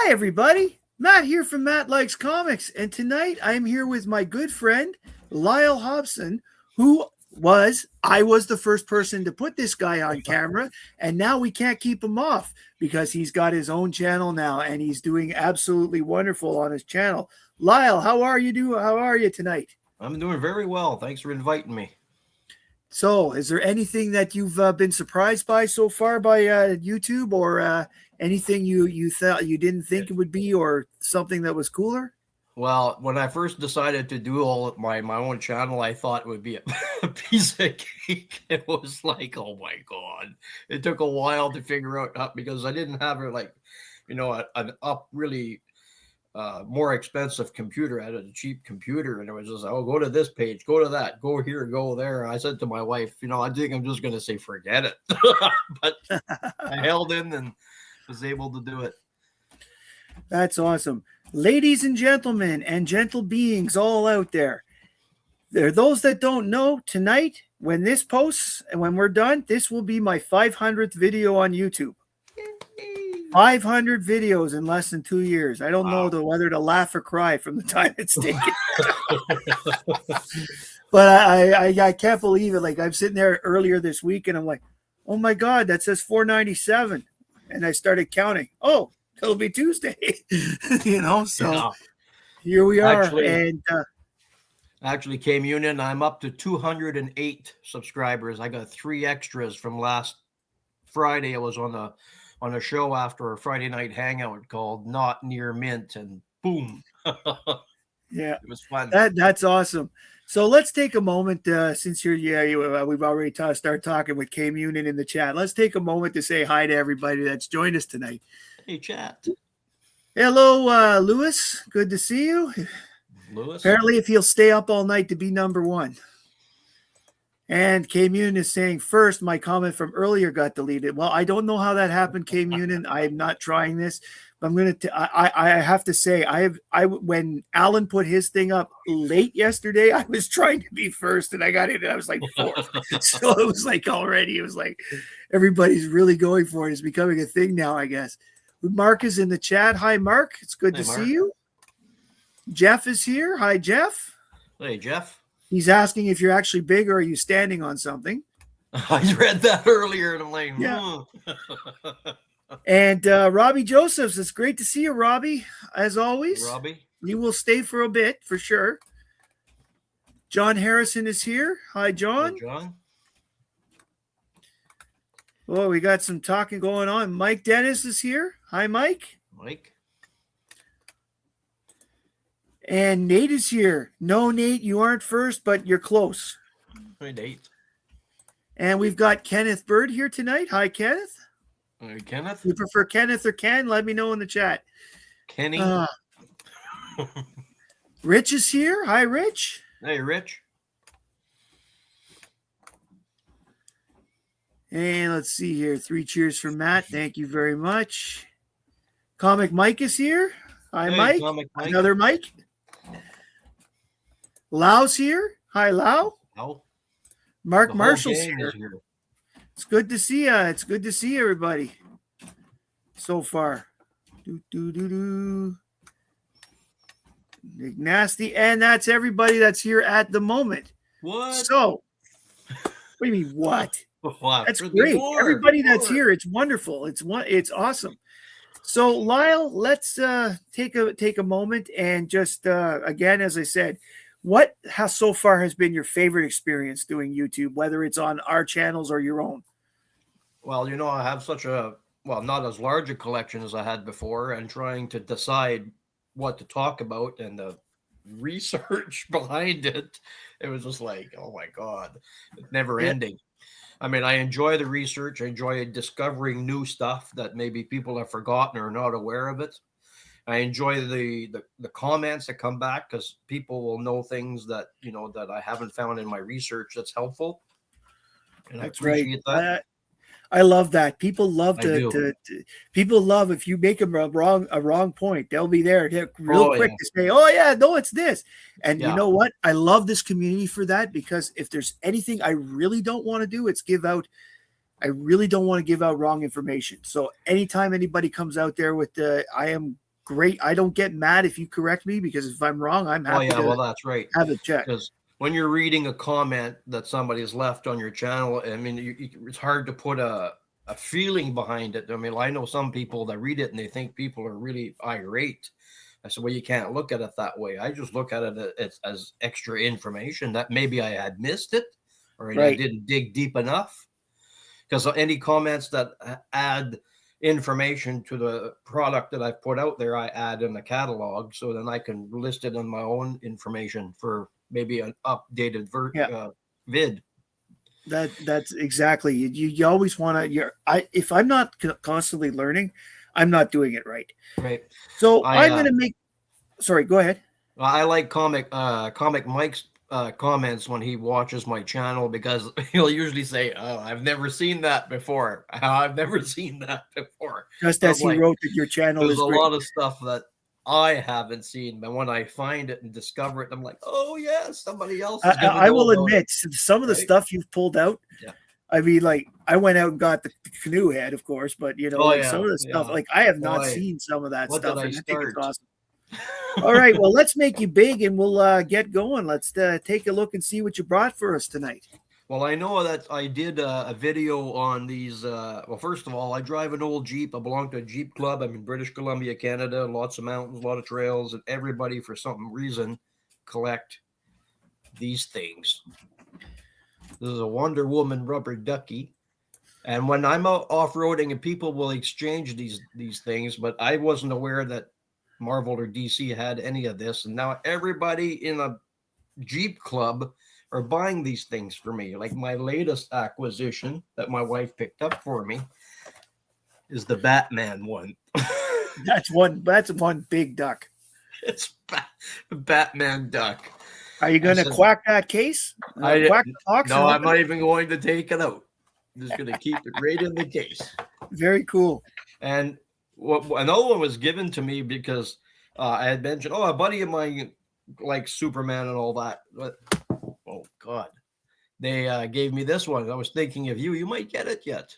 Hi, everybody. Matt here from Matt Likes Comics. And tonight I'm here with my good friend, Lyle Hopson, I was the first person to put this guy on camera. And now we can't keep him off because he's got his own channel now and he's doing absolutely wonderful on his channel. Lyle, how are you tonight? I'm doing very well. Thanks for inviting me. So, is there anything that you've been surprised by so far by YouTube, or anything you thought you didn't think it would be, or something that was cooler? Well, when I first decided to do all of my own channel, I thought it would be a piece of cake. It was like, oh my God. It took a while to figure out because I didn't have an really more expensive computer. I had a cheap computer, and it was just, oh, go to this page, go to that, go here, go there. And I said to my wife, I think I'm just going to say, forget it. But I held in and was able to do it. That's awesome. Ladies and gentlemen and gentle beings all out there, there are those that don't know, tonight, when this posts and when we're done, this will be my 500th video on YouTube. 500 videos in less than 2 years. I don't know whether to laugh or cry from the time it's taken. But I can't believe it. Like, I'm sitting there earlier this week and I'm like, oh my God, that says 497. And I started counting. Oh, it'll be Tuesday. So yeah. Here we are. Actually came union. I'm up to 208 subscribers. I got 3 extras from last Friday. I was on a show after a Friday night hangout called Not Near Mint, and boom. Yeah, it was fun. That's awesome. So let's take a moment, since we've already started talking with Came Union in the chat. Let's take a moment to say hi to everybody that's joined us tonight. Hey, chat. Hello, Lewis. Good to see you. Lewis. Apparently, if he'll stay up all night to be number one. And K-Munin is saying, first, my comment from earlier got deleted. Well, I don't know how that happened, K-Munin. I'm not trying this, but I have to say, when Alan put his thing up late yesterday, I was trying to be first, and I got it, and I was like fourth. So it was like already, it was like everybody's really going for it. It's becoming a thing now, I guess. Mark is in the chat. Hi, Mark. It's good to see you. Jeff is here. Hi, Jeff. Hey, Jeff. He's asking if you're actually big or are you standing on something. I read that earlier and I'm like, yeah. And Robbie Josephs, it's great to see you, Robbie, as always. Robbie. You will stay for a bit, for sure. John Harrison is here. Hi, John. Hey, John. Oh, we got some talking going on. Mike Dennis is here. Hi, Mike. Mike. And Nate is here. No, Nate, you aren't first, but you're close. Hi, Nate. And we've got Kenneth Bird here tonight. Hi, Kenneth. Hey, Kenneth. You prefer Kenneth or Ken? Let me know in the chat. Kenny. Rich is here. Hi, Rich. Hey, Rich. And let's see here. 3 cheers for Matt. Thank you very much. Comic Mike is here. Hi, hey, Mike. Mike. Another Mike. Lau's here. Hi, Lau. Oh. Mark Marshall's here. It's good to see you. It's good to see everybody so far. Nick Nasty. And that's everybody that's here at the moment. What? So, what do you mean, what? Wow, that's great. Everybody that's here, it's wonderful. It's awesome. So, Lyle, let's take a moment and just again, as I said, what has so far has been your favorite experience doing YouTube, whether it's on our channels or your own? Well, I have such not as large a collection as I had before, and trying to decide what to talk about and the research behind it, it was just like, oh my God, never ending. I mean, I enjoy the research. I enjoy discovering new stuff that maybe people have forgotten or not aware of it. I enjoy the comments that come back because people will know things that, that I haven't found in my research that's helpful. And that's I appreciate that. I love that. People love people love if you make them a wrong point, they'll be there real quick to say, oh yeah, no, it's this. And you know what? I love this community for that, because if there's anything I really don't want to do, it's I really don't want to give out wrong information. So anytime anybody comes out there with I am great. I don't get mad if you correct me, because if I'm wrong, I'm Oh happy yeah, to well that's right. have it checked. Because when you're reading a comment that somebody has left on your channel, I mean, it's hard to put a feeling behind it. I mean, I know some people that read it and they think people are really irate. I said, well, you can't look at it that way. I just look at it as extra information that maybe I had missed it, or I Right. didn't dig deep enough. Because any comments that add information to the product that I've put out there, I add in the catalog, so then I can list it in my own information for maybe an updated vid. That's exactly, you always want to. If I'm not constantly learning, I'm not doing it right. Right. So I'm going to make. Sorry, go ahead. I like Comic Mike's comments when he watches my channel, because he'll usually say, "Oh, I've never seen that before. I've never seen that before." Just as he wrote that your channel there's is a great. lot of stuff that I haven't seen, but when I find it and discover it, I'm like, "Oh yeah, somebody else is gonna I know will about admit, it." some of the stuff you've pulled out. Yeah. I mean, like, I went out and got the canoe head, of course, but some of the stuff, like, I have not seen some of that stuff, and I think it's awesome. All right, well, let's make you big, and we'll get going. Let's take a look and see what you brought for us tonight. Well, I know that I did a video on these. Well, first of all, I drive an old Jeep. I belong to a Jeep club. I'm in British Columbia, Canada. Lots of mountains, a lot of trails, and everybody, for some reason, collect these things. This is a Wonder Woman rubber ducky. And when I'm out off-roading, and people will exchange these things, but I wasn't aware that Marvel or DC had any of this. And now everybody in a Jeep club are buying these things for me. Like my latest acquisition that my wife picked up for me is the Batman one. That's one big duck. It's Batman duck. Are you going to quack that case? Quack the box? No, I'm not even going to take it out. I'm just going to keep it right in the case. Very cool. And another one was given to me because I had mentioned, a buddy of mine likes Superman and all that. But, oh, God. They gave me this one. I was thinking of you. You might get it yet.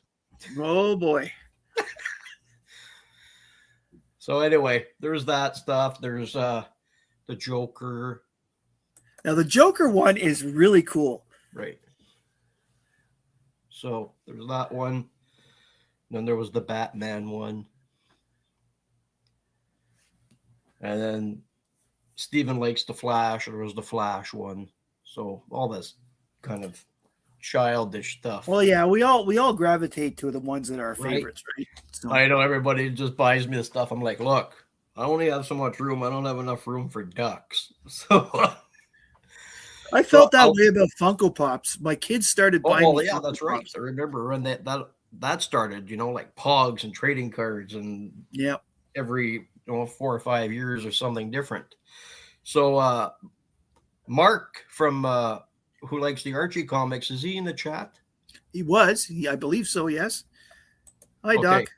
Oh, boy. So anyway, there's that stuff. There's the Joker. Now, the Joker one is really cool. Right. So there's that one. Then there was the Batman one. And then Stephen likes the Flash. There was the Flash one. So all this kind of childish stuff. Well, yeah, we all gravitate to the ones that are our favorites, right? So. I know everybody just buys me the stuff. I'm like, look, I only have so much room. I don't have enough room for ducks. So I felt that way about Funko Pops. My kids started buying. Oh, yeah, that's right. I remember when that started. Like Pogs and trading cards, and every 4 or 5 years or something different. So Mark from who likes the Archie comics, is he in the chat? He was. I believe so. Yes. Hi, Doc.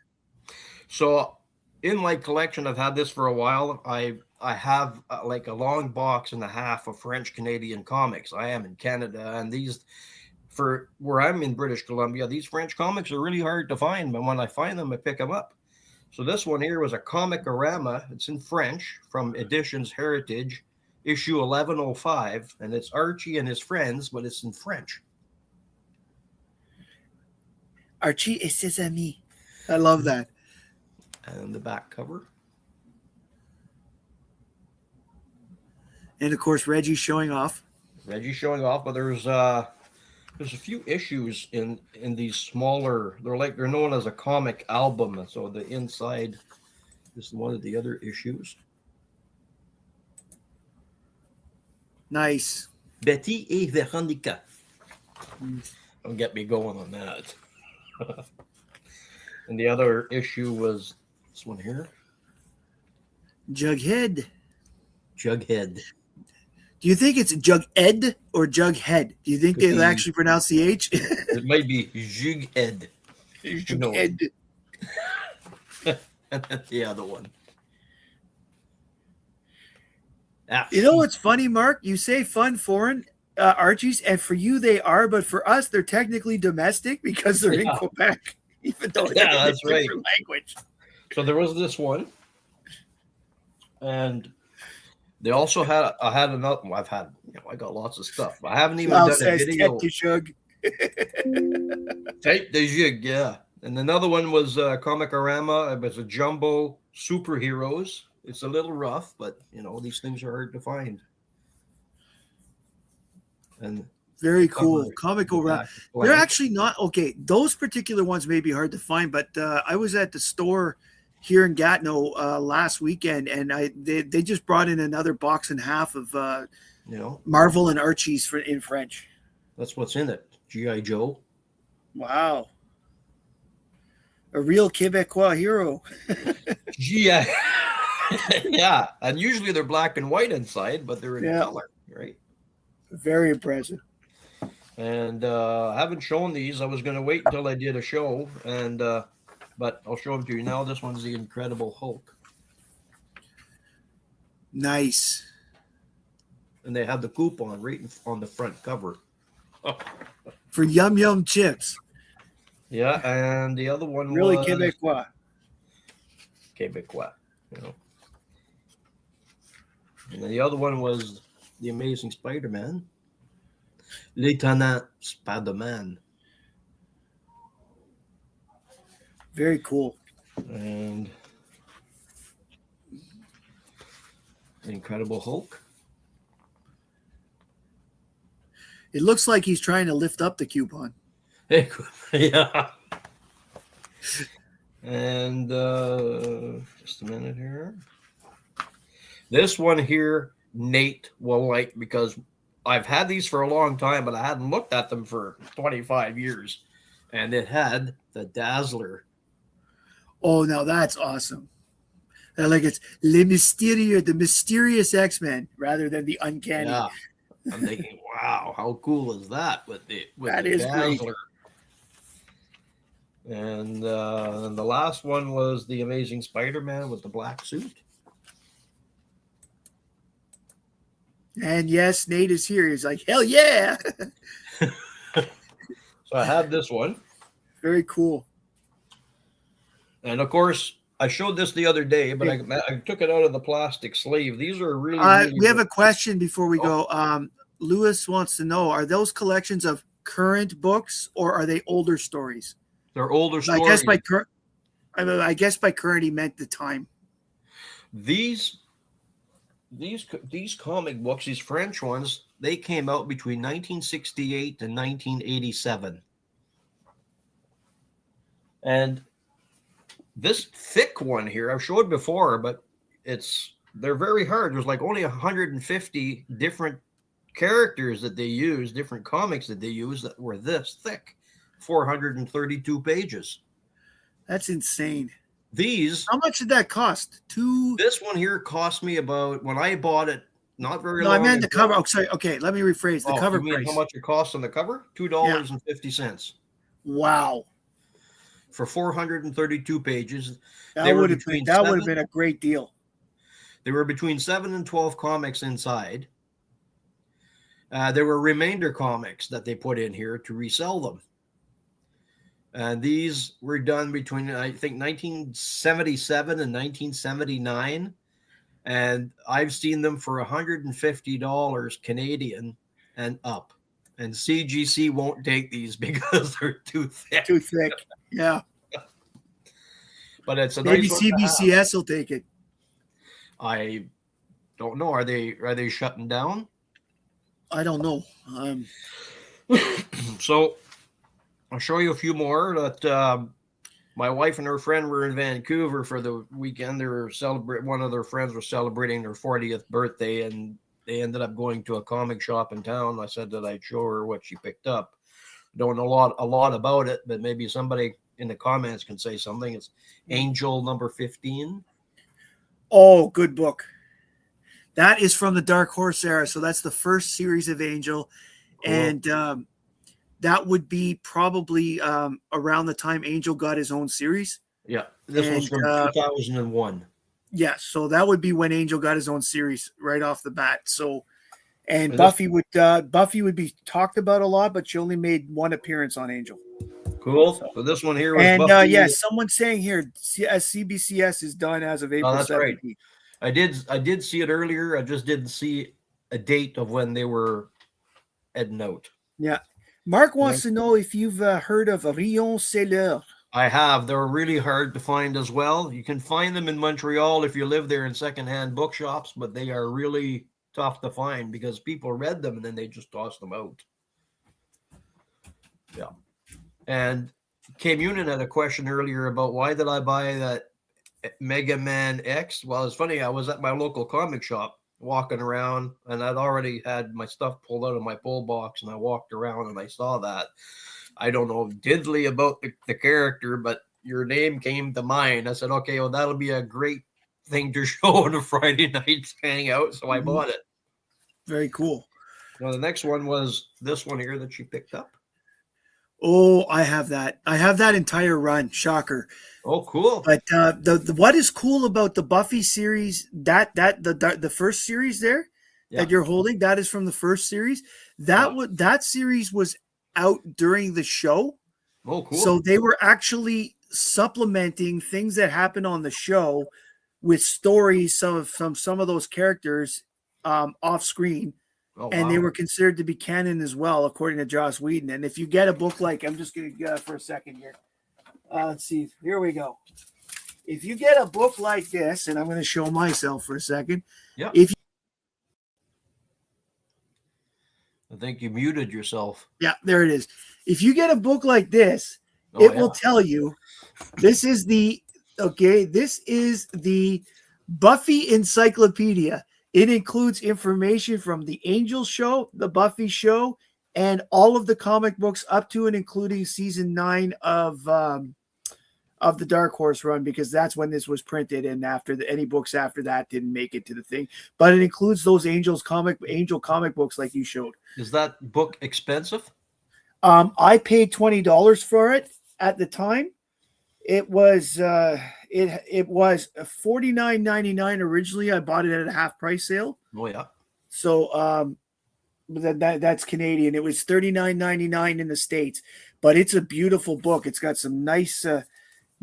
So in my collection, I've had this for a while. I have like a long box and a half of French Canadian comics. I am in Canada, and these, for where I'm in British Columbia, these French comics are really hard to find. But when I find them, I pick them up. So this one here was a Comic-orama. It's in French from Editions Heritage, issue 1105, and it's Archie and his friends, but it's in French. Archie et ses amis. I love that. And the back cover. And of course, Reggie's showing off. But there's a few issues in these smaller. They're known as a comic album. So the inside is one of the other issues. Nice. Betty et Veronica. Don't get me going on that. And the other issue was this one here. Jughead. Do you think it's Jughead or Jughead? Do you think they'll actually pronounce the H? It might be Jughead. Jughead. And that's the other one. You know what's funny, Mark? You say fun foreign Archies, and for you they are, but for us they're technically domestic because they're in Quebec, even though they're in a different language. So there was this one. And they also had I had another. Well, I got lots of stuff. I haven't even Lyle done a says video. Tet to Shug. Take the jig, yeah. And another one was Comic-Orama. It was a jumbo superheroes. It's a little rough, but these things are hard to find. And Very the cover, cool. Comical the Run. back is They're blank. actually not okay. Those particular ones may be hard to find, but I was at the store here in Gatineau last weekend, and they just brought in another box and a half of Marvel and Archie's in French. That's what's in it. G.I. Joe. Wow. A real Quebecois hero. Yeah. Yeah. And usually they're black and white inside, but they're in color, right? Very impressive. And I haven't shown these. I was going to wait until I did a show, but I'll show them to you now. This one's the Incredible Hulk. Nice. And they have the coupon right on the front cover. For Yum Yum chips. Yeah, and the other one really was Quebecois. Quebecois, And then the other one was The Amazing Spider-Man. Lieutenant Spider-Man. Very cool. And The Incredible Hulk. It looks like he's trying to lift up the coupon. Yeah. And just a minute here. This one here, Nate will like, because I've had these for a long time, but I hadn't looked at them for 25 years. And it had the Dazzler. Oh, now that's awesome. Like it's Le Mysterio, the mysterious X-Men, rather than the uncanny. Yeah. I'm thinking, wow, how cool is that with the Dazzler? Great. And the last one was The Amazing Spider-Man with the black suit. And yes, Nate is here. He's like, hell yeah. So I have this one. Very cool. And of course, I showed this the other day, but I took it out of the plastic sleeve. These are really, we have a question before we go. Lewis wants to know, are those collections of current books or are they older stories? They're older stories. I guess by current he meant the time. These comic books, these French ones, they came out between 1968 and 1987. And this thick one here, I've showed before, but they're very hard. There's like only 150 different characters that they use, different comics that they use that were this thick, 432 pages. That's insane. How much did that cost? This one here cost me about, when I bought it, not very long. No, I meant the cover. Oh, sorry. Okay, let me rephrase the cover price. How much it costs on the cover? $2.50. Wow. For 432 pages. That would have been a great deal. There were between 7 and 12 comics inside. There were remainder comics that they put in here to resell them. And these were done between, I think, 1977 and 1979. And I've seen them for $150 Canadian and up. And CGC won't take these because they're too thick. Too thick. Yeah. But it's a maybe nice CBCS will take it. I don't know. Are they shutting down? I don't know. So I'll show you a few more that my wife and her friend were in Vancouver for the weekend. They were one of their friends was celebrating their 40th birthday, and they ended up going to a comic shop in town. I said that I'd show her what she picked up. Don't know a lot about it, but maybe somebody in the comments can say something. It's Angel number 15. Oh, good book. That is from the Dark Horse era. So that's the first series of Angel. Cool. And that would be probably around the time Angel got his own series. Yeah. This was from 2001. Yeah. So that would be when Angel got his own series right off the bat. So, and Buffy would be talked about a lot, but she only made one appearance on Angel. Cool. So this one here was and Buffy. yeah, someone's saying here CBCS is done as of April 17th. Right. I did see it earlier. I just didn't see a date of when they were heading out. Yeah. Mark Yeah. wants to know if you've heard of Rion Cellar. I have. They're really hard to find as well. You can find them in Montreal if you live there in secondhand bookshops, but they are really tough to find because people read them and then they just toss them out. Yeah. And Cam Union had a question earlier about why did I buy that Mega Man X? Well, it's funny. I was at my local comic shop walking around and I'd already had my stuff pulled out of my pull box and I walked around and I saw that. I don't know diddly about the character, but your name came to mind. I said, okay, well, that'll be a great thing to show on a Friday night hangout. So I bought it. Very cool. Well, the next one was this one here that she picked up. Oh, I have that. I have that entire run. Shocker. Oh, cool. But the what is cool about the Buffy series, the first series there that you're holding, that is from the first series. That series was out during the show. Oh, cool. So they were actually supplementing things that happened on the show with stories from some of those characters off screen. Oh, and wow. they were considered to be canon as well, according to Joss Whedon. And if you get a book like, I'm just going to for a second here. Let's see. Here we go. If you get a book like this, and I'm going to show myself for a second. Yeah. If you, I think you muted yourself. yeah, there it is. If you get a book like this, it will tell you this is the Buffy Encyclopedia. It includes information from the Angel show, the Buffy show, and all of the comic books up to and including season 9 of the Dark Horse run, because that's when this was printed. And after any books after that didn't make it to the thing, but it includes those Angel comic books like you showed. Is that book expensive? I paid $20 for it at the time. It was it was $49.99 originally. I bought it at a half price sale. Oh yeah. So that's Canadian. It was $39.99 in the States, but it's a beautiful book. It's got some nice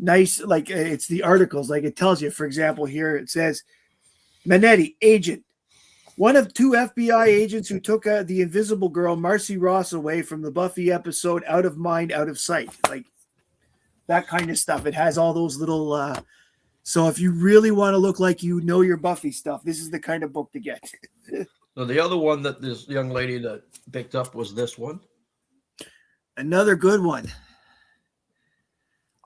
like it's the articles, like it tells you. For example, here it says Manetti, agent, one of 2 FBI agents who took the Invisible Girl Marcy Ross away from the Buffy episode Out of Mind, Out of Sight. Like that kind of stuff. It has all those little so if you really want to look like you know your Buffy stuff, this is the kind of book to get. So the other one that this young lady that picked up was this one. Another good one.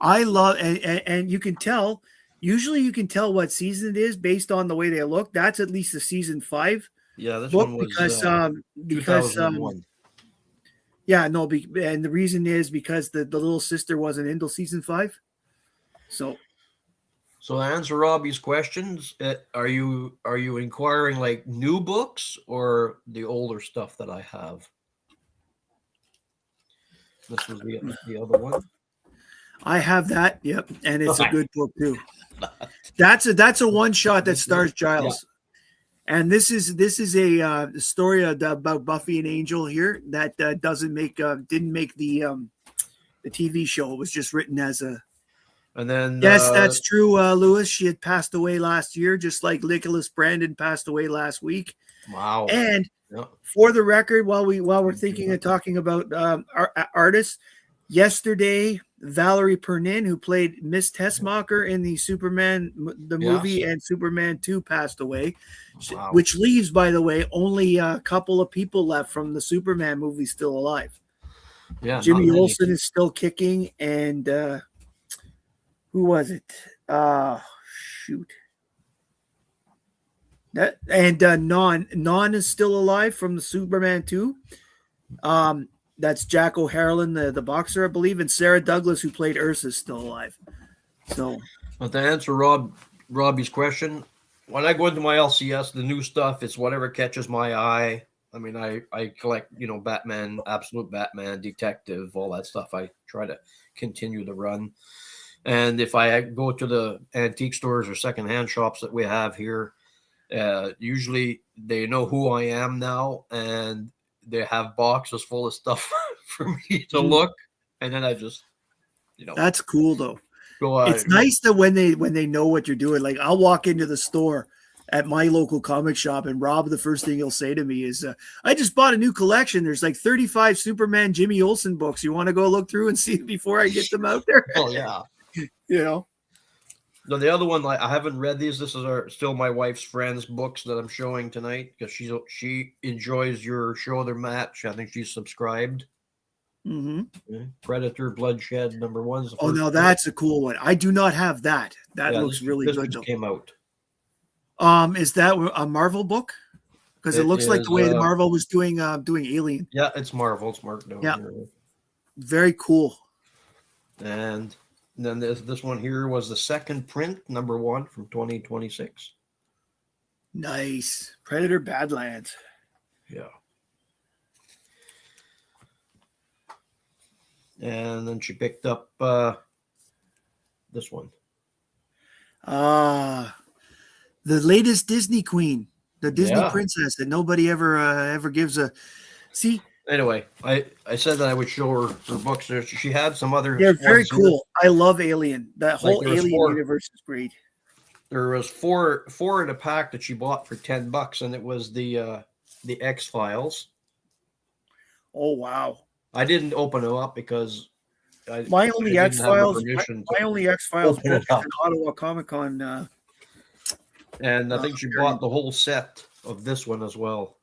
I love and you can tell, usually you can tell what season it is based on the way they look. That's at least the season 5. Yeah, this book one was because 2001. Yeah, no, and the reason is because the little sister wasn't into season 5. So to answer Robbie's questions, are you inquiring like new books or the older stuff that I have? This was the other one. I have that, yep, and it's a good book too. That's a one shot that stars Giles. Yeah. And this is a story about Buffy and Angel here that didn't make the TV show. It was just written as a. And then yes, that's true, Lewis. She had passed away last year, just like Nicholas Brandon passed away last week. Wow! And for the record, while we're thinking and talking about artists, yesterday Valerie Pernin, who played Miss Tessmacher in the Superman the movie and Superman 2, passed away. Wow. Which leaves, by the way, only a couple of people left from the Superman movie still alive. Yeah, Jimmy Olsen is still kicking, and who was it? Shoot. Non is still alive from the Superman 2. That's Jack O'Harlan, the boxer, I believe, and Sarah Douglas, who played Ursa, is still alive. So, but to answer Robbie's question, when I go into my LCS, the new stuff is whatever catches my eye. I mean, I collect, Batman, Absolute Batman, Detective, all that stuff. I try to continue the run. And if I go to the antique stores or secondhand shops that we have here, usually they know who I am now, and they have boxes full of stuff for me to look. And then I just, That's cool, though. It's nice that when they know what you're doing. Like, I'll walk into the store at my local comic shop, and Rob, the first thing he'll say to me is, I just bought a new collection. There's like 35 Superman Jimmy Olsen books. You want to go look through and see before I get them out there? Oh yeah. You know? No, the other one, I haven't read these. This is still my wife's friend's books that I'm showing tonight because she enjoys your show, their match. I think she's subscribed. Mm-hmm. Predator Bloodshed #1. Oh, no, that's a cool one. I do not have that. That looks really this good. Just came out. Is that a Marvel book? Because it looks like the way the Marvel was doing Alien. Yeah, it's Marvel. It's marked down here. Very cool. And then this one here was the second print, #1 from 2026. Nice. Predator Badlands. Yeah. And then she picked up this one. The latest Disney queen, the Disney princess that nobody ever gives a see. Anyway, I said that I would show her books. She had some other. They're very cool. I love Alien. That whole Alien universe is great. There was four in a pack that she bought for $10, and it was the X-Files. Oh wow! I didn't open them up because my only X-Files book is an Ottawa Comic Con. And I think she bought the whole set of this one as well.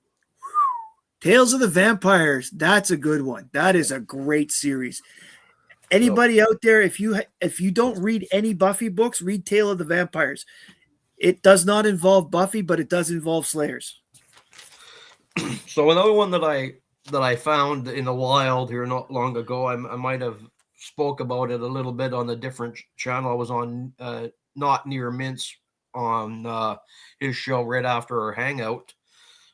Tales of the Vampires. That's a good one. That is a great series. Anybody out there, if you don't read any Buffy books, read Tale of the Vampires. It does not involve Buffy, but it does involve Slayers. So another one that I found in the wild here not long ago, I might have spoke about it a little bit on a different channel. I was on Not Near Mints on his show right after our hangout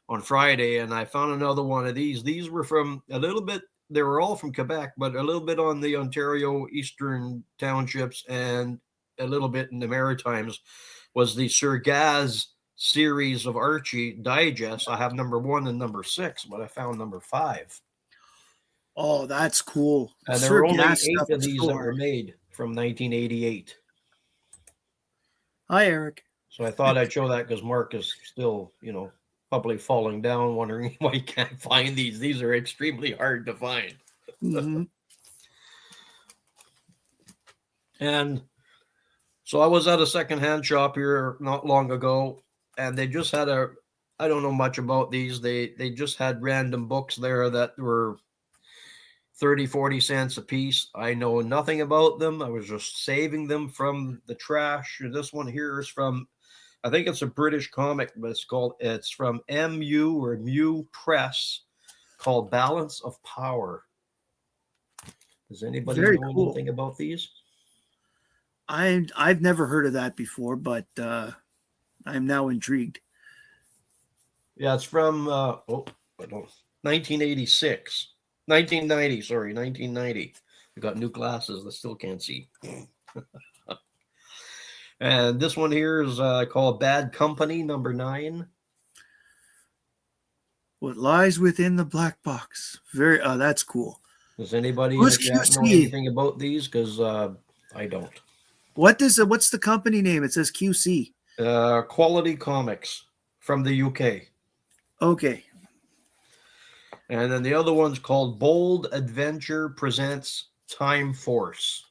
on Friday, and I found another one of these. These were from a little bit, they were all from Quebec, but a little bit on the Ontario Eastern Townships and a little bit in the Maritimes, was the Sir Gaz series of Archie Digest. I have #1 and #6, but I found #5. Oh, that's cool. And there were only 8 of these that were made from 1988. Hi, Eric. So I thought I'd show that because Mark is still, probably falling down, wondering why he can't find these. These are extremely hard to find. Mm-hmm. And so I was at a secondhand shop here not long ago, and they just had I don't know much about these. They just had random books there that were 30, 40 cents a piece. I know nothing about them. I was just saving them from the trash. This one here is from, I think it's a British comic, but it's from MU or Mew Press, called Balance of Power. Does anybody know anything about these? I've never heard of that before, but I'm now intrigued. Yeah, it's from 1986. 1990, sorry, 1990. I got new glasses. I still can't see. And this one here is called Bad Company, #9. What lies within the black box? That's cool. Does anybody know anything about these? Because I don't. What's the company name? It says QC. Quality Comics from the UK. Okay. And then the other one's called Bold Adventure Presents Time Force.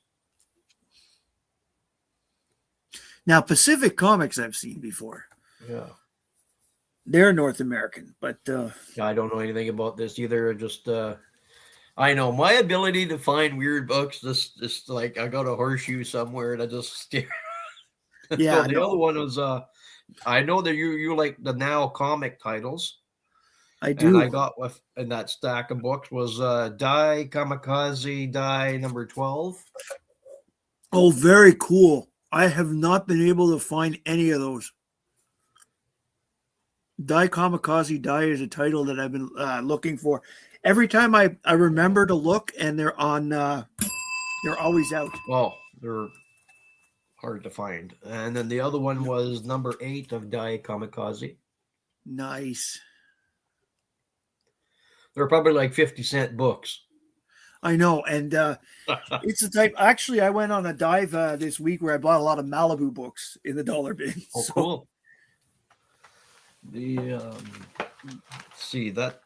Now, Pacific Comics I've seen before. Yeah. They're North American, but I don't know anything about this either. Just I know my ability to find weird books. Just like I got a horseshoe somewhere and I just stare. Yeah. So the other one was I know that you like the Now comic titles. I do. And I got in that stack of books was Die Kamikaze Die #12. Oh, very cool. I have not been able to find any of those. Die Kamikaze Die is a title that I've been looking for. Every time I remember to look, and they're on, they're always out. Oh, they're hard to find. And then the other one was #8 of Die Kamikaze. Nice. They're probably like 50-cent books. I know, and it's the type. Actually, I went on a dive this week where I bought a lot of Malibu books in the dollar bin. Oh, so, cool. Let's see that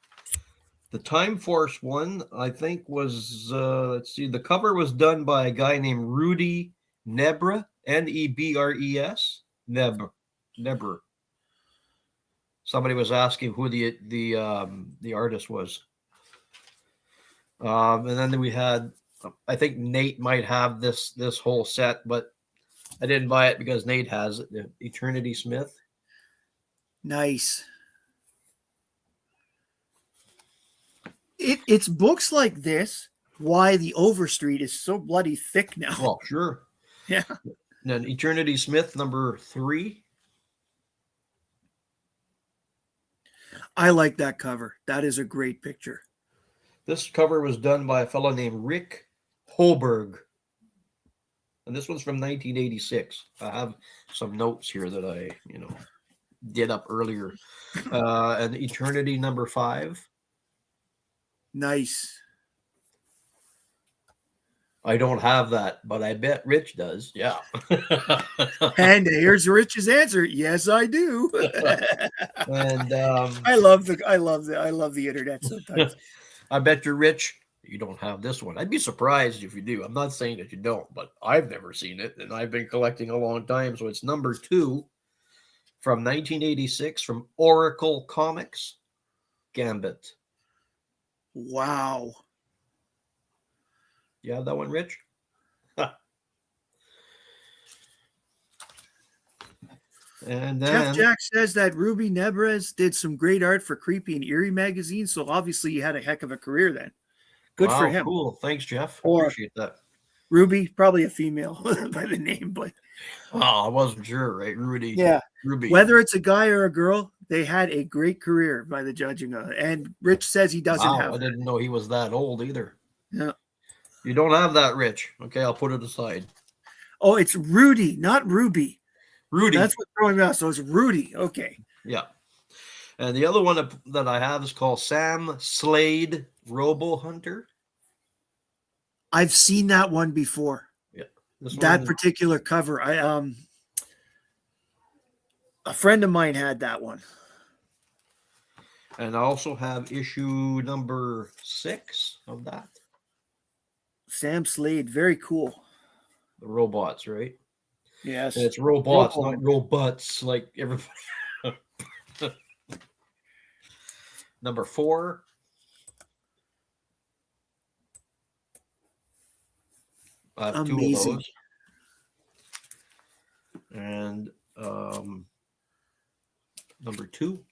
the Time Force one, I think, was let's see, the cover was done by a guy named Rudy Nebra, Nebres, Nebra. Somebody was asking who the artist was. And then we had, I think Nate might have this whole set, but I didn't buy it because Nate has it. The Eternity Smith. Nice. It's books like this why the Overstreet is so bloody thick now. Well, sure. Yeah. And then Eternity Smith, number 3. I like that cover. That is a great picture. This cover was done by a fellow named Rick Holberg. And this one's from 1986. I have some notes here that I, did up earlier. And Eternity number 5. Nice. I don't have that, but I bet Rich does. Yeah. And here's Rich's answer. Yes, I do. And I love the internet sometimes. I bet you're Rich. You don't have this one. I'd be surprised if you do. I'm not saying that you don't, but I've never seen it, and I've been collecting a long time. So it's number 2 from 1986 from Oracle Comics, Gambit. Wow. You have that one, Rich? And then Jeff Jack says that Ruby Nebres did some great art for Creepy and Eerie magazine, so obviously he had a heck of a career then. Good for him. Cool. Thanks, Jeff. Or appreciate that. Ruby, probably a female by the name, but I wasn't sure, right? Rudy. Yeah. Ruby. Whether it's a guy or a girl, they had a great career by the judging of it. And Rich says he doesn't have I that. didn't know he was that old either. Yeah. You don't have that, Rich. Okay, I'll put it aside. Oh, it's Rudy, not Ruby. Rudy. That's what's throwing me out. So it's Rudy. Okay. Yeah. And the other one that I have is called Sam Slade Robo Hunter. I've seen that one before. Yeah. That particular cover. A friend of mine had that one. And I also have issue number 6 of that. Sam Slade, very cool. The robots, right? Yes. And it's robots, not robots like everybody. Number 4. I have Amazing. 2 of those. And number 2.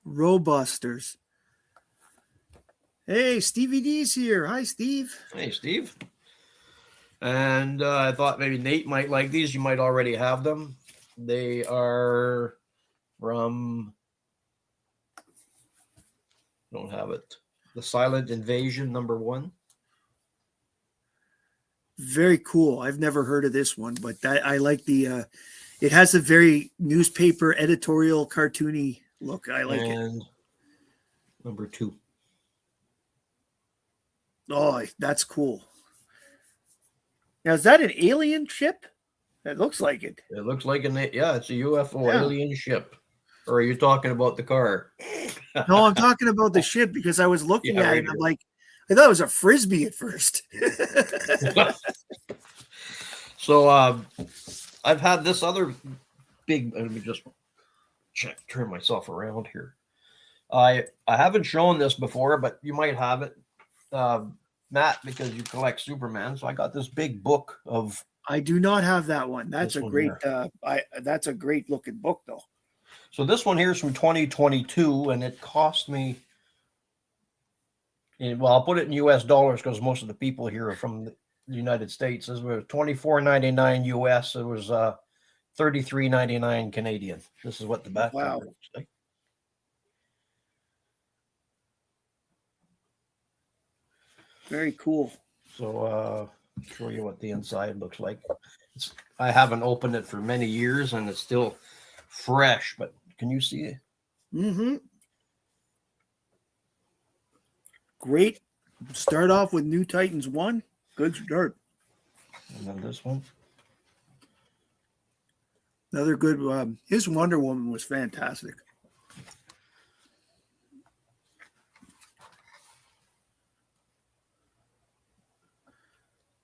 Robusters. Hey, Stevie D's here. Hi, Steve. Hey, Steve. And I thought maybe Nate might like these. You might already have them. They are from, don't have it, The Silent Invasion, number 1. Very cool. I've never heard of this one, but I like the it has a very newspaper editorial cartoony look. I like it. Number 2. Oh, that's cool. Now, is that an alien ship? That looks like it. It looks like it's a UFO Yeah. alien ship. Or are you talking about the car? No, I'm talking about the ship because I was looking Yeah, at right it and I'm here. like, I thought it was a frisbee at first. So I've had this other big, let me just turn myself around here. I haven't shown this before, but you might have it, Matt, because you collect Superman. So I got this big book of. I do not have that one. That's This a one great here. that's a great looking book though. So this one here is from 2022, and it cost me. Well, I'll put it in US dollars because most of the people here are from the United States. This was $24.99 US. It was $33.99 Canadian. This is what the back Wow. cover looks like. Very cool. So I'll show you what the inside looks like. I haven't opened it for many years, and it's still fresh. But can you see it? Mm-hmm. Great. Start off with New Titans 1. Good start. And then this one. Another good. His Wonder Woman was fantastic.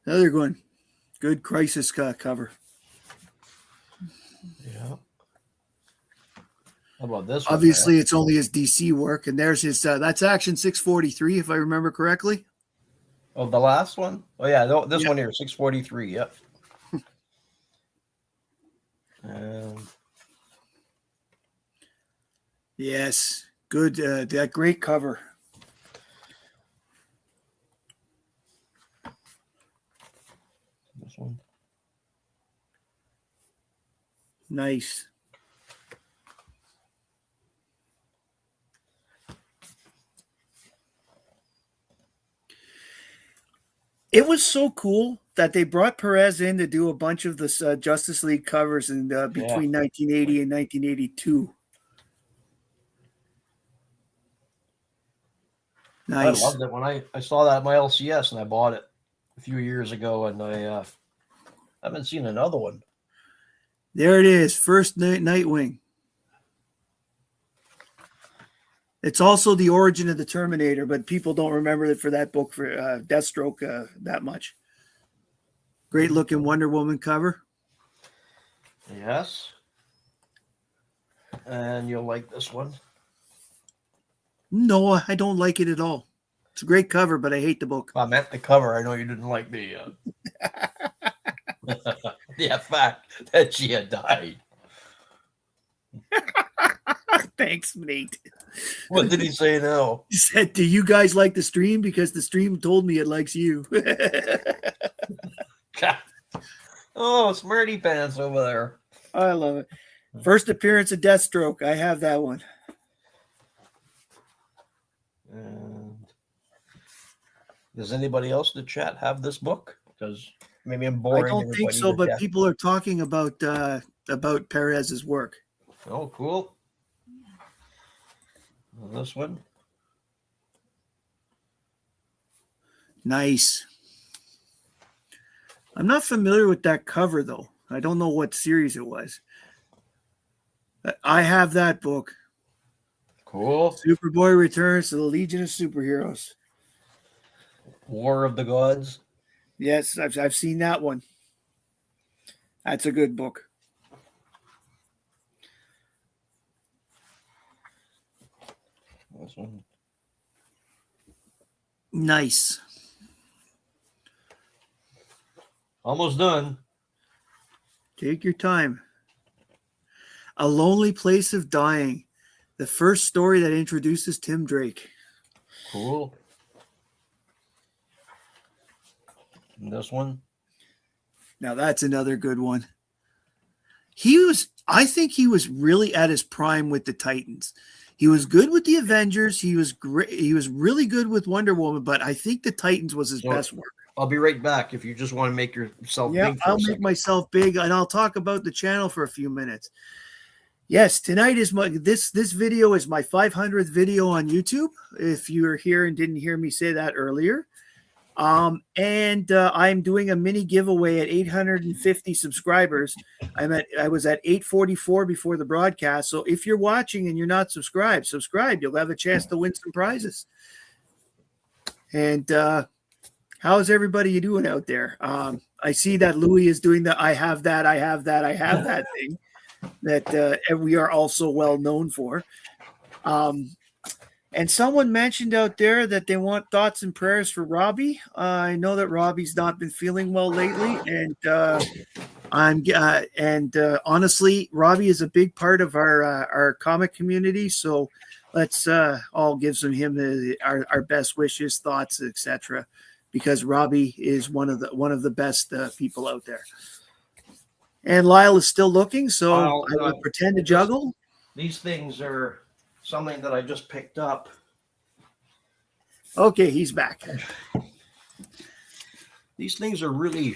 Another one. Good Crisis cover. Yeah. How about this one? Obviously, it's only his DC work, and there's his. That's Action 643, if I remember correctly. Oh, the last one? Oh, yeah. This Yeah. one here, 643. Yep. And Yes, good. That great cover. this one. Nice. It was so cool that they brought Perez in to do a bunch of the Justice League covers in between 1980 and 1982. Nice. I loved it when I saw that at my LCS, and I bought it a few years ago, and I haven't seen another one. There it is. First Nightwing. It's also the origin of the Terminator, but people don't remember it for that book for Deathstroke that much. Great looking Wonder Woman cover. Yes. And you'll like this one. No, I don't like it at all. It's a great cover, but I hate the book. I meant the cover. I know you didn't like the the fact that she had died. Thanks, Nate. What did he say now? He said, "Do you guys like the stream? Because the stream told me it likes you." Oh, Smarty Pants over there. I love it. First appearance of Deathstroke. I have that one. And does anybody else in the chat have this book? Because maybe I'm boring. I don't think so, but people are talking about Perez's work. Oh, cool. This one. Nice. I'm not familiar with that cover, though. I don't know what series it was. I have that book. Cool. Superboy Returns to the Legion of Superheroes. War of the Gods. Yes, I've seen that one. That's a good book. This one. Nice. Almost done. Take your time. A Lonely Place of Dying. The first story that introduces Tim Drake. Cool. And this one. Now that's another good one. I think he was really at his prime with the Titans. He was good with the Avengers. He was great. He was really good with Wonder Woman, but I think the Titans was his best work. I'll be right back if you just want to make yourself big. Yeah, I'll make myself big, and I'll talk about the channel for a few minutes. Yes, tonight is this video is my 500th video on YouTube. If you are here and didn't hear me say that earlier. And I'm doing a mini giveaway at 850 subscribers. I was at 844 before the broadcast. So if you're watching and you're not subscribed, subscribe. You'll have a chance to win some prizes. And how's everybody doing out there? I see that Louis is doing the I have that thing that we are also well known for. And someone mentioned out there that they want thoughts and prayers for Robbie. I know that Robbie's not been feeling well lately, and honestly, Robbie is a big part of our comic community. So let's all give him our best wishes, thoughts, etc. Because Robbie is one of the best people out there. And Lyle is still looking, so I will pretend to juggle. These things are something that I just picked up. Okay, he's back. These things are really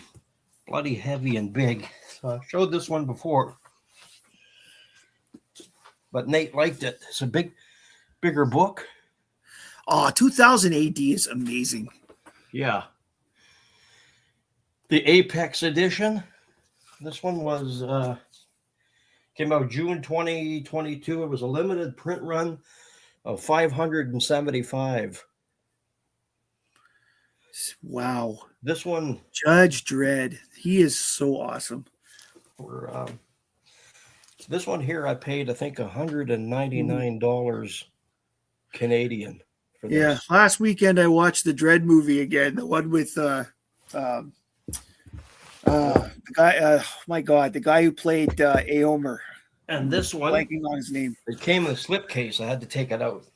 bloody heavy and big. So I showed this one before, but Nate liked it. It's a bigger book. Oh, 2000 AD is amazing. Yeah. The Apex edition. This one was Came out June 2022. It was a limited print run of 575. Wow. This one, Judge Dredd. He is so awesome. this one here, I paid, I think, $199 Canadian for this. Yeah. Last weekend I watched the Dredd movie again, the one with the guy. My God, the guy who played Aomer. And this one, blanking on his name. it came in a slipcase. I had to take it out.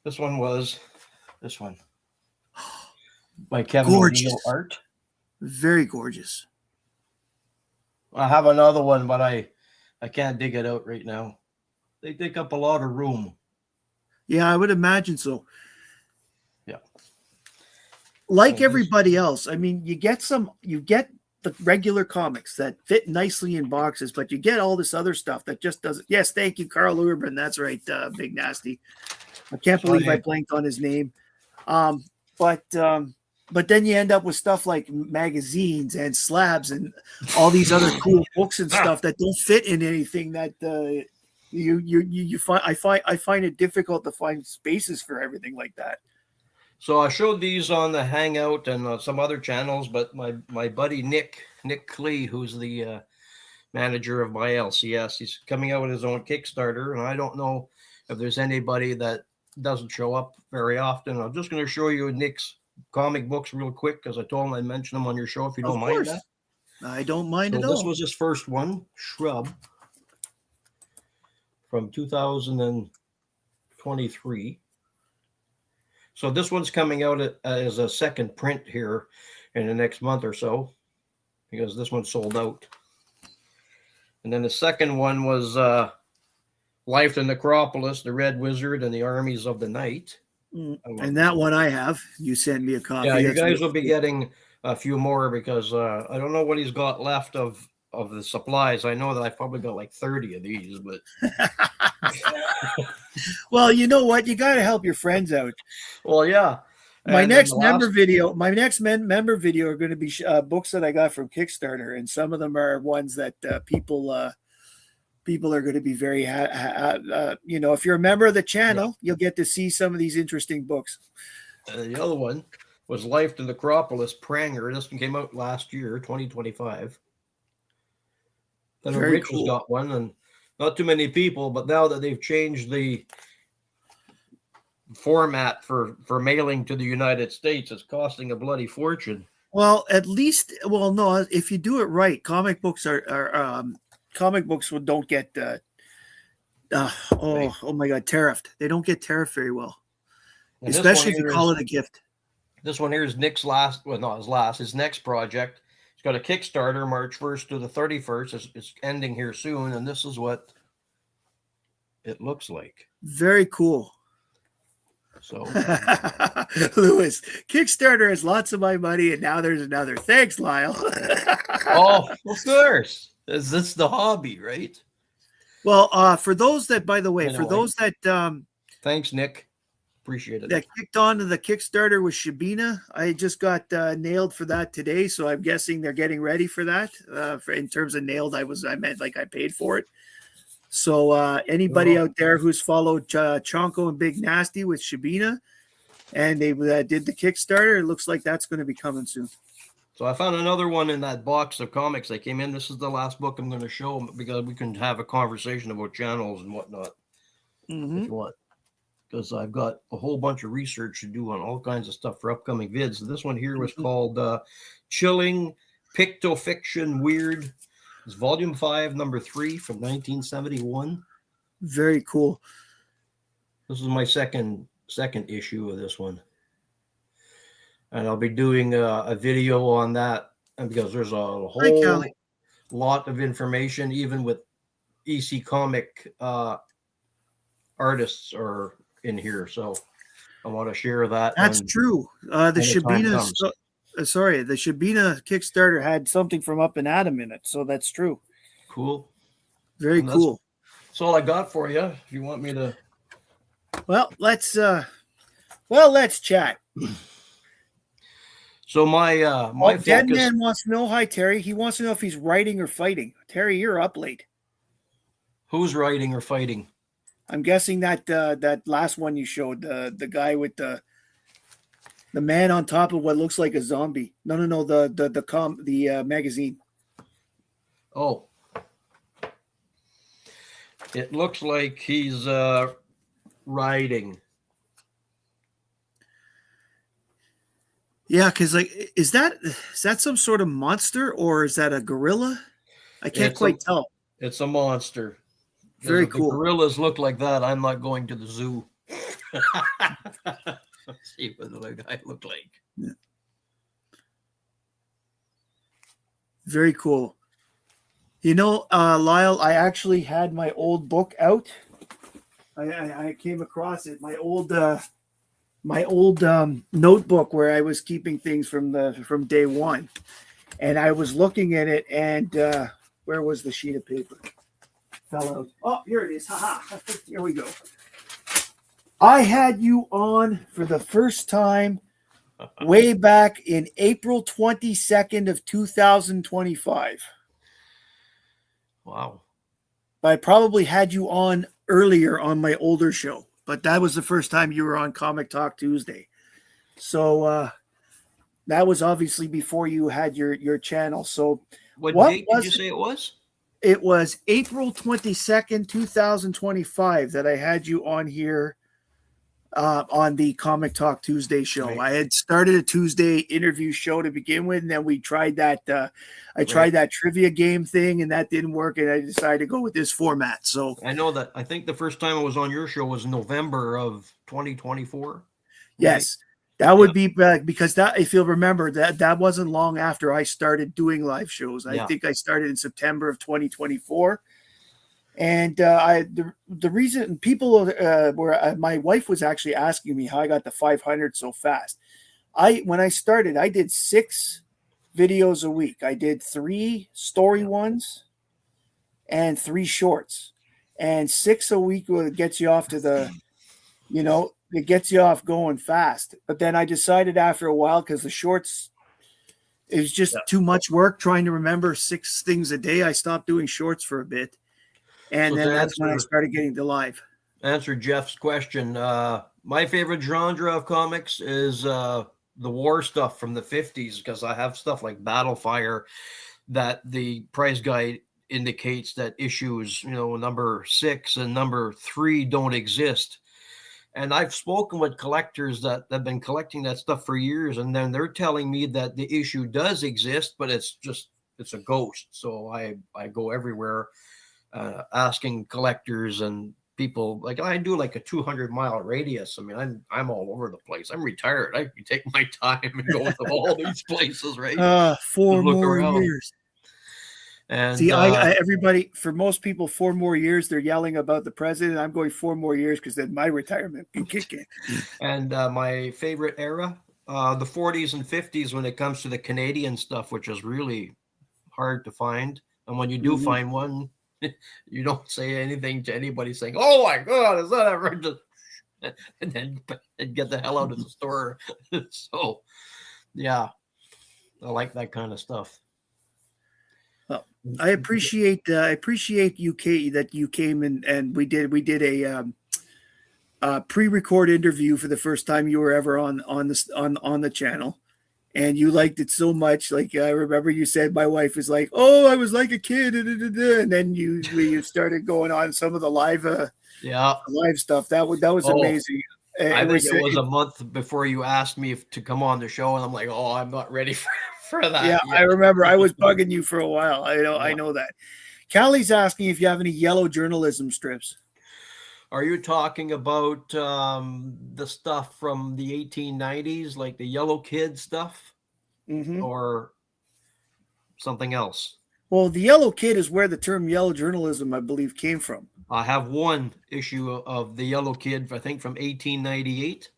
This one was this one by Kevin Gorgeous. O'Neill art. Very gorgeous. I have another one, but I can't dig it out right now. They take up a lot of room. Yeah, I would imagine so. Yeah. Like everybody else, I mean, you get the regular comics that fit nicely in boxes, but you get all this other stuff that just doesn't. Yes, thank you, Carl Urban. That's right, Big Nasty. I can't believe I blanked on his name. But then you end up with stuff like magazines and slabs and all these other cool books and stuff that don't fit in anything that you find. I find it difficult to find spaces for everything like that. So I showed these on the Hangout and some other channels, but my buddy Nick Klee, who's the manager of my LCS, he's coming out with his own Kickstarter, and I don't know if there's anybody that doesn't show up very often. I'm just going to show you Nick's comic books real quick because I told him I'd mention them on your show if you don't mind that. I don't mind at all. This was his first one, Shrub, from 2023. So this one's coming out as a second print here in the next month or so because this one sold out. And then the second one was Life in Necropolis, The Red Wizard and the Armies of the Night. And that one I have. You sent me a copy. Yeah, you guys will be getting a few more because I don't know what he's got left of the supplies. I know that I've probably got like 30 of these, but well, you know what? You got to help your friends out. Well, yeah. My next member video are going to be books that I got from Kickstarter, and some of them are ones that people are going to be very if you're a member of the channel, you'll get to see some of these interesting books. The other one was Life to Necropolis Pranger. This one came out last year, 2025. Then Rich has got one, and not too many people, but now that they've changed the format for mailing to the United States, it's costing a bloody fortune. Well, no, if you do it right, comic books don't get oh my God, tariffed. They don't get tariffed very well, and especially if you call it a gift. This one here is Nick's his next project. He's got a Kickstarter March 1st to the 31st. It's ending here soon, and this is what it looks like. Very cool. So, Lewis, Kickstarter has lots of my money, and now there's another. Thanks, Lyle. Oh, of course. That's the hobby, right? Well, for those that, by the way, thanks, Nick. Appreciate it. That kicked on to the Kickstarter with Shabina. I just got nailed for that today, so I'm guessing they're getting ready for that. In terms of nailed, I meant like I paid for it. So anybody out there who's followed Chonko and Big Nasty with Shabina, and they did the Kickstarter, it looks like that's going to be coming soon. So I found another one in that box of comics that came in. This is the last book I'm going to show because we can have a conversation about channels and whatnot if you want. Because I've got a whole bunch of research to do on all kinds of stuff for upcoming vids. This one here was called Chilling Pictofiction Weird. It's volume 5, number 3 from 1971. Very cool. This is my second issue of this one. And I'll be doing a video on that. And because there's a whole lot of information, even with EC Comic artists are in here. So I want to share that. That's true. The Shabina Kickstarter had something from Up and Atom in it, so that's true. Cool. Very cool. That's all I got for you. If you want me to. Well, let's chat. So my Dead Man wants to know. Hi, Terry. He wants to know if he's writing or fighting. Terry, you're up late. Who's writing or fighting? I'm guessing that that last one you showed, the guy with the man on top of what looks like a zombie. No, the magazine. Oh, it looks like he's riding. Yeah, because like, is that some sort of monster or is that a gorilla? I can't It's a quite tell. it's a monster. 'Cause Very if the cool. gorillas look like that, I'm not going to the zoo. Let's see what the guy look like. Yeah. Very cool. You know, Lyle, I actually had my old book out. I came across it. My old notebook where I was keeping things from day one, and I was looking at it. And where was the sheet of paper? Fell out. Oh, here it is. Haha. Here we go. I had you on for the first time way back in April 22nd of 2025. Wow. I probably had you on earlier on my older show, but that was the first time you were on Comic Talk Tuesday. So that was obviously before you had your channel. So What date did you say it was? It was April 22nd, 2025 that I had you on here on the Comic Talk Tuesday show. Right. I had started a Tuesday interview show to begin with, and then we tried that. I tried that trivia game thing, and that didn't work, and I decided to go with this format. So I know that. I think the first time I was on your show was November of 2024. Yes, that would be because that, if you'll remember, that wasn't long after I started doing live shows. I think I started in September of 2024. And the reason people were my wife was actually asking me how I got to 500 so fast. When I started, I did 6 videos a week. I did 3 story ones and 3 shorts, and 6 a week gets you off to the, it gets you off going fast. But then I decided after a while, because the shorts, it was just too much work trying to remember 6 things a day. I stopped doing shorts for a bit. And then that's when I started getting to live. Answer Jeff's question. My favorite genre of comics is the war stuff from the 50s, because I have stuff like Battlefire that the price guide indicates that issues, number 6 and number 3 don't exist. And I've spoken with collectors that have been collecting that stuff for years, and then they're telling me that the issue does exist, but it's a ghost. So I go everywhere asking collectors and people. Like, I do like a 200-mile radius. I mean, I'm all over the place. I'm retired. I can take my time and go to all these places, right? 4 more years. And see, everybody, for most people, 4 more years, they're yelling about the president. I'm going 4 more years because then my retirement can kick in. And my favorite era, the 40s and 50s, when it comes to the Canadian stuff, which is really hard to find. And when you do find one, you don't say anything to anybody saying, "Oh my God, is that ever?" And then get the hell out of the store. So, yeah, I like that kind of stuff. Well, I appreciate that you came and we did a pre-record interview for the first time you were ever on the channel. And you liked it so much. Like, I remember you said, my wife was like, "Oh, I was like a kid." And then you started going on some of the live stuff. That was amazing. I think it was a month before you asked me to come on the show. And I'm like, "Oh, I'm not ready for that." Yeah, yet. I remember I was bugging you for a while. I know that. Callie's asking if you have any yellow journalism strips. Are you talking about the stuff from the 1890s, like the Yellow Kid stuff, or something else? Well, the Yellow Kid is where the term yellow journalism, I believe, came from. I have one issue of the Yellow Kid, I think from 1898,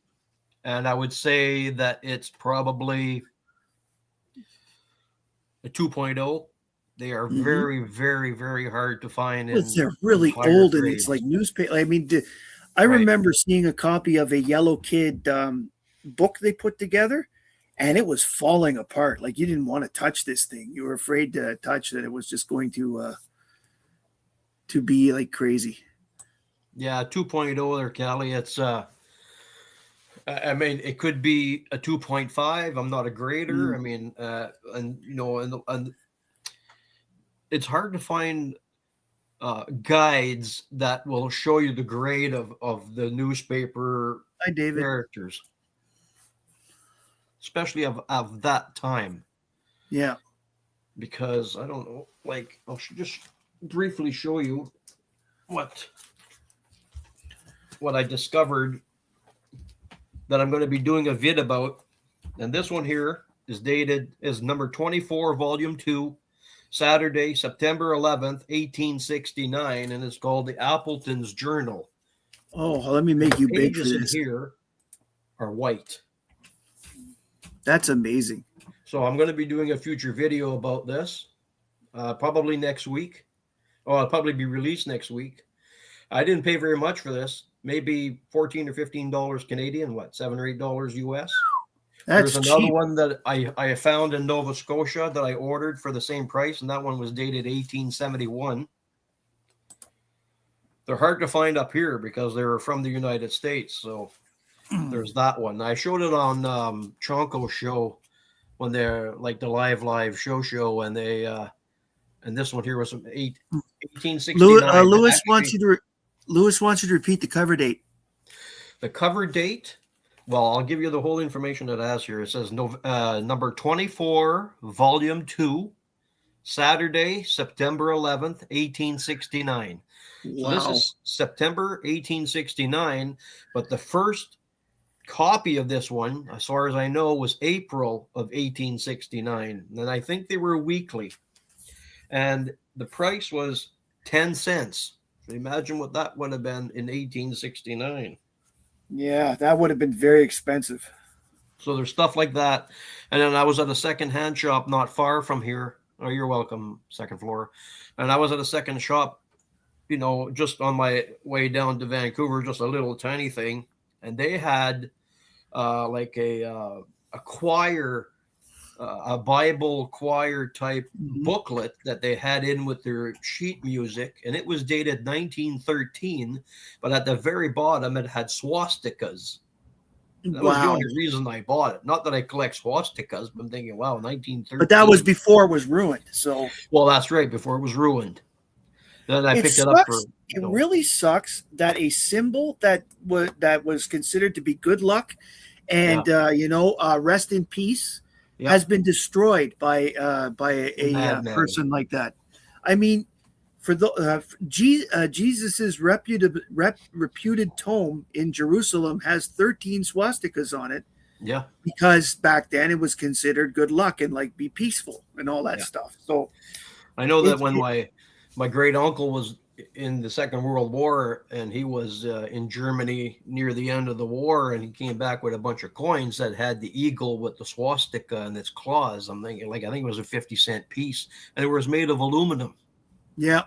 and I would say that it's probably a 2.0. They are very, very, very hard to find. They're really old, and it's like newspaper. I mean, I remember seeing a copy of a Yellow Kid book they put together, and it was falling apart. Like, you didn't want to touch this thing. You were afraid to touch that it was just going to to be like crazy. Yeah, 2.0 there, Callie. It's I mean, it could be a 2.5. I'm not a grader. I mean, and you know, and it's hard to find guides that will show you the grade of the newspaper Hi, David. characters, especially of that time. Yeah. Because I don't know, like I'll just briefly show you what I discovered that I'm going to be doing a vid about. And this one here is number 24, volume 2, Saturday, September 11th, 1869, and it's called the Appleton's Journal. Oh, let me make you big for Pages in this. here are white. That's amazing. So I'm going to be doing a future video about this, probably next week. Oh, it'll probably be released next week. I didn't pay very much for this. Maybe $14 or $15 Canadian, what, $7 or $8 US? That's There's another cheap. one that I found in Nova Scotia that I ordered for the same price, and that one was dated 1871. They're hard to find up here because they're from the United States. So there's that one. I showed it on Chonko's show when they're like the live show, and they and this one here was from 1869. Lewis wants you to repeat the cover date. The cover date. Well, I'll give you the whole information it has here. It says number 24, volume 2, Saturday, September 11th, 1869. Wow. So this is September 1869, but the first copy of this one, as far as I know, was April of 1869. And I think they were weekly. And the price was 10 cents. So imagine what that would have been in 1869. Yeah, that would have been very expensive. So there's stuff like that. And then I was at a second-hand shop not far from here. Oh, you're welcome, second floor. And I was at a second shop, you know, just on my way down to Vancouver, just a little tiny thing. And they had like a choir, a Bible choir type booklet that they had in with their sheet music, and it was dated 1913, but at the very bottom it had swastikas. That was the only reason I bought it. Not that I collect swastikas, but I'm thinking, wow, 1913. But that was before it was ruined. So well, that's right, before it was ruined. Then I picked it up for. It really sucks that a symbol that was considered to be good luck and rest in peace has been destroyed by a person like that. I mean, for the Jesus's reputed tome in Jerusalem has 13 swastikas on it. Yeah, because back then it was considered good luck and like be peaceful and all that stuff. So I know that when my great uncle was in the Second World War, and he was in Germany near the end of the war, and he came back with a bunch of coins that had the eagle with the swastika and its claws. I'm thinking, like, I think it was a 50-cent piece, and it was made of aluminum. Yeah,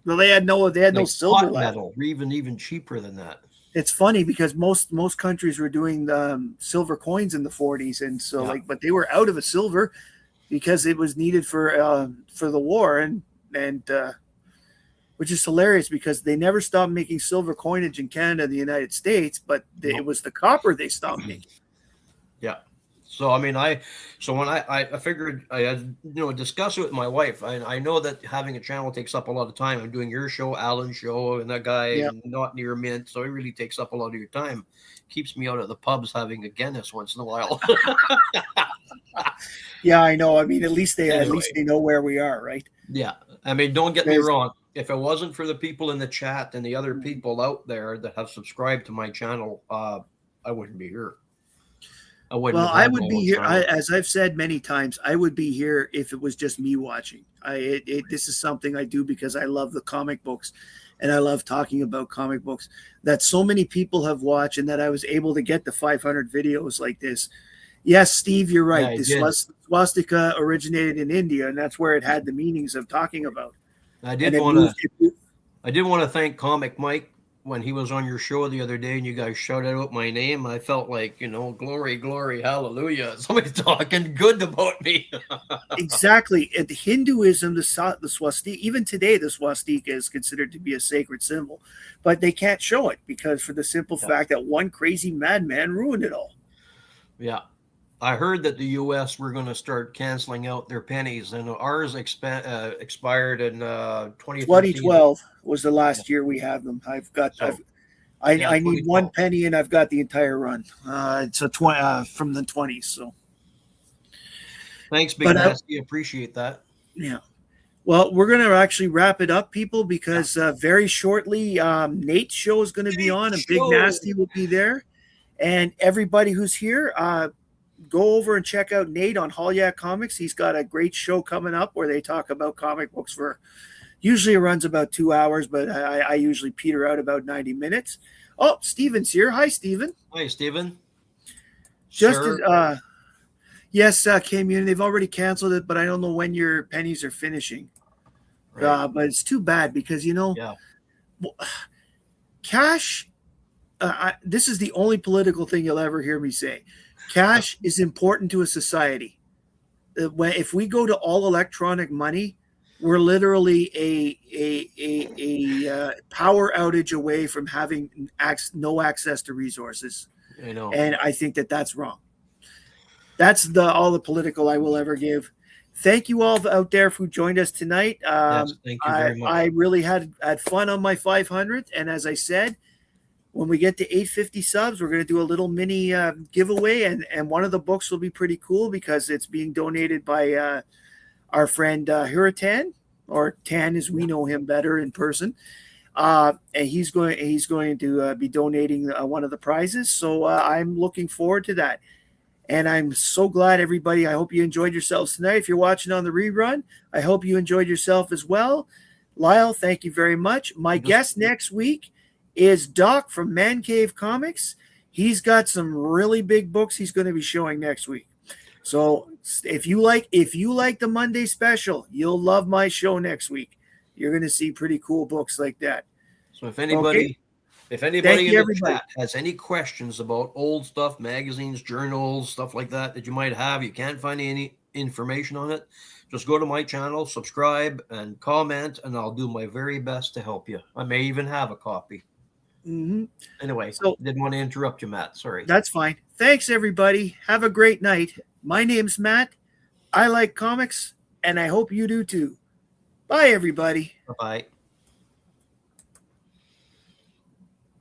well, they had no silver metal, even cheaper than that. It's funny because most countries were doing silver coins in the 40s, and so but they were out of a silver because it was needed for the war, and which is hilarious because they never stopped making silver coinage in Canada and the United States, but it was the copper they stopped making. Yeah. So, I mean, I figured I had, discuss it with my wife. I know that having a channel takes up a lot of time. I'm doing your show, Alan's show, and that guy not near Mint. So it really takes up a lot of your time. Keeps me out of the pubs having a Guinness once in a while. Yeah, I know. I mean, at least they know where we are, right? Yeah. I mean, don't get me wrong. If it wasn't for the people in the chat and the other people out there that have subscribed to my channel, I wouldn't be here. I would be here. As I've said many times, I would be here if it was just me watching. This is something I do because I love the comic books and I love talking about comic books that so many people have watched, and that I was able to get the 500 videos like this. Yes, Steve, you're right. The swastika originated in India, and that's where it had the meanings of talking about. I did want to thank Comic Mike when he was on your show the other day and you guys shouted out my name, I felt like, glory, glory, hallelujah. Somebody's talking good about me. Exactly. In Hinduism, the swastika, even today, the swastika is considered to be a sacred symbol, but they can't show it because for the simple fact that one crazy madman ruined it all. Yeah. I heard that the U.S. were going to start canceling out their pennies, and ours expired in 2013. 2012 was the last year we have them. I need one penny and I've got the entire run. It's a from the 20s. So thanks, Big Nasty. Appreciate that. Yeah. Well, we're going to actually wrap it up, people, because very shortly Nate's show is going to be on and Big Nasty will be there. And everybody who's here, go over and check out Nate on Holyak Comics. He's got a great show coming up where they talk about comic books for usually it runs about 2 hours, but I usually peter out about 90 minutes. Oh, Steven's here. Hi, Steven. Hi, Steven. Yes, K-Muni, they've already canceled it, but I don't know when your pennies are finishing. Right. But it's too bad because, cash, this is the only political thing you'll ever hear me say. Cash is important to a society. If we go to all electronic money, we're literally a power outage away from having no access to resources. I know. And I think that's wrong. That's all the political I will ever give. Thank you all out there who joined us tonight. Yes, thank you very much. I really had fun on my 500th. And as I said, when we get to 850 subs, we're going to do a little mini giveaway. And one of the books will be pretty cool because it's being donated by our friend Huratan, or Tan as we know him better in person. And he's going to be donating one of the prizes. So I'm looking forward to that. And I'm so glad, everybody. I hope you enjoyed yourselves tonight. If you're watching on the rerun, I hope you enjoyed yourself as well. Lyle, thank you very much. My guest next week is Doc from Man Cave Comics. He's got some really big books he's going to be showing next week. So if you like the Monday special, you'll love my show next week. You're going to see pretty cool books like that. So if anybody in the chat has any questions about old stuff, magazines, journals, stuff like that you might have, you can't find any information on it, just go to my channel, subscribe, and comment, and I'll do my very best to help you. I may even have a copy. Mm-hmm. Anyway, so didn't want to interrupt you, Matt. Sorry. That's fine. Thanks, everybody. Have a great night. My name's Matt. I like comics, and I hope you do too. Bye, everybody. Bye-bye.